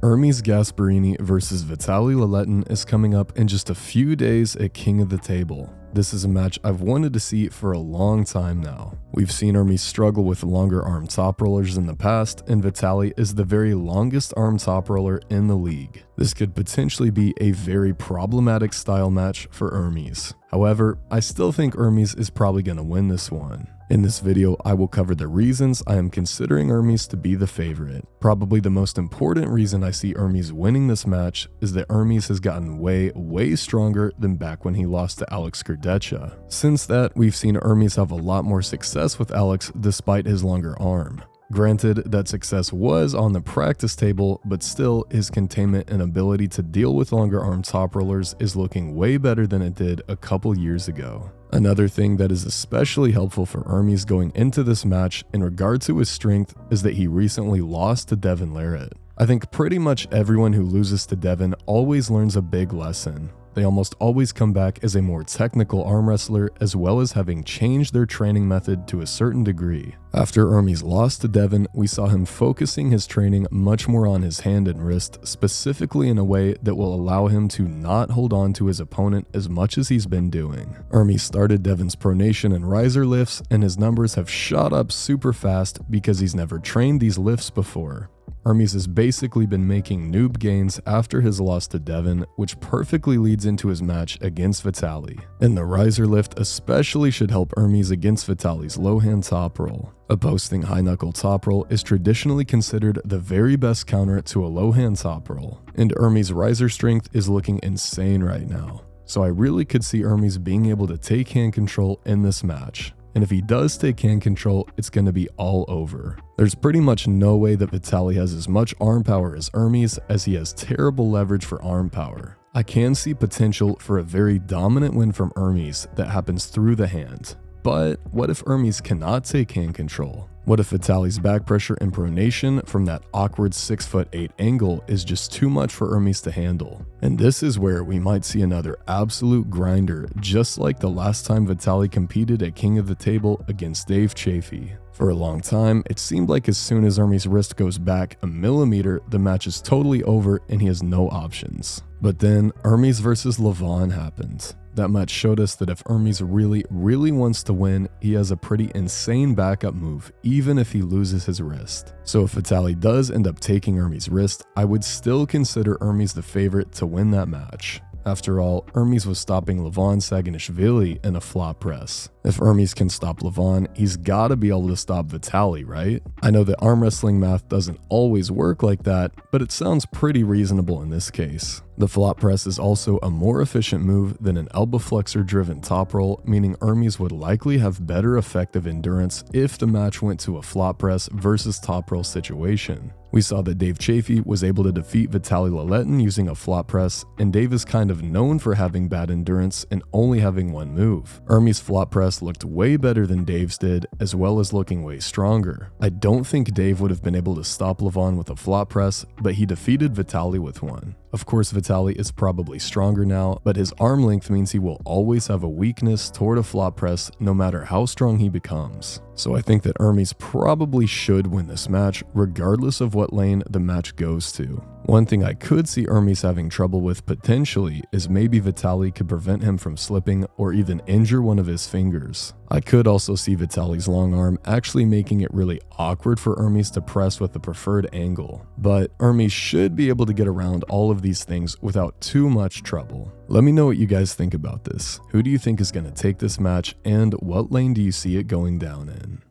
ERMES Gasparini versus VITALY LALETIN is coming up in just a few days at King of the Table. This is a match I've wanted to see for a long time now. We've seen ERMES struggle with longer arm top rollers in the past, and VITALY is the very longest arm top roller in the league. This could potentially be a very problematic style match for ERMES. However, I still think ERMES is probably going to win this one. In this video, I will cover the reasons I am considering ERMES to be the favorite. Probably the most important reason I see ERMES winning this match is that ERMES has gotten way stronger than back when he lost to Alex Kardeccia. Since that, we've seen ERMES have a lot more success with Alex despite his longer arm. Granted, that success was on the practice table, but still, his containment and ability to deal with longer arm top rollers is looking way better than it did a couple years ago. Another thing that is especially helpful for ERMES going into this match in regard to his strength is that he recently lost to Devin Larratt. I think pretty much everyone who loses to Devin always learns a big lesson. They almost always come back as a more technical arm wrestler, as well as having changed their training method to a certain degree. After ERMES lost to Devin, we saw him focusing his training much more on his hand and wrist, specifically in a way that will allow him to not hold on to his opponent as much as he's been doing. ERMES started Devin's pronation and riser lifts, and his numbers have shot up super fast because he's never trained these lifts before. ERMES has basically been making noob gains after his loss to Devin, which perfectly leads into his match against VITALY. And the riser lift especially should help ERMES against VITALY's low hand top roll. A posting high knuckle top roll is traditionally considered the very best counter to a low hand top roll, and ERMES' riser strength is looking insane right now. So I really could see ERMES being able to take hand control in this match. And if he does take hand control, it's going to be all over. There's pretty much no way that VITALY has as much arm power as ERMES, as he has terrible leverage for arm power. I can see potential for a very dominant win from ERMES that happens through the hand. But what if ERMES cannot take hand control? What if VITALY's back pressure and pronation from that awkward 6'8" angle is just too much for ERMES to handle? And this is where we might see another absolute grinder, just like the last time VITALY competed at King of the Table against Dave Chaffee. For a long time, it seemed like as soon as ERMES' wrist goes back a millimeter, the match is totally over and he has no options. But then ERMES versus Levon happened. That match showed us that if ERMES really wants to win, he has a pretty insane backup move, even if he loses his wrist. So if VITALY does end up taking ERMES' wrist, I would still consider ERMES the favorite to win that match. After all, ERMES was stopping Levon Saginishvili in a flop press. If ERMES can stop Levon, he's gotta be able to stop VITALY, right? I know that arm wrestling math doesn't always work like that, but it sounds pretty reasonable in this case. The flop press is also a more efficient move than an elbow flexor driven top roll, meaning ERMES would likely have better effective endurance if the match went to a flop press versus top roll situation. We saw that Dave Chaffee was able to defeat VITALY LALETIN using a flop press, and Dave is kind of known for having bad endurance and only having one move. ERMES' flop press looked way better than Dave's did, as well as looking way stronger. I don't think Dave would have been able to stop Levon with a flop press, but he defeated VITALY with one. Of course, VITALY is probably stronger now, but his arm length means he will always have a weakness toward a flop press no matter how strong he becomes. So I think that ERMES probably should win this match, regardless of what lane the match goes to. One thing I could see ERMES having trouble with potentially is maybe VITALY could prevent him from slipping or even injure one of his fingers. I could also see VITALY's long arm actually making it really awkward for ERMES to press with the preferred angle. But ERMES should be able to get around all of these things without too much trouble. Let me know what you guys think about this. Who do you think is going to take this match, and what lane do you see it going down in?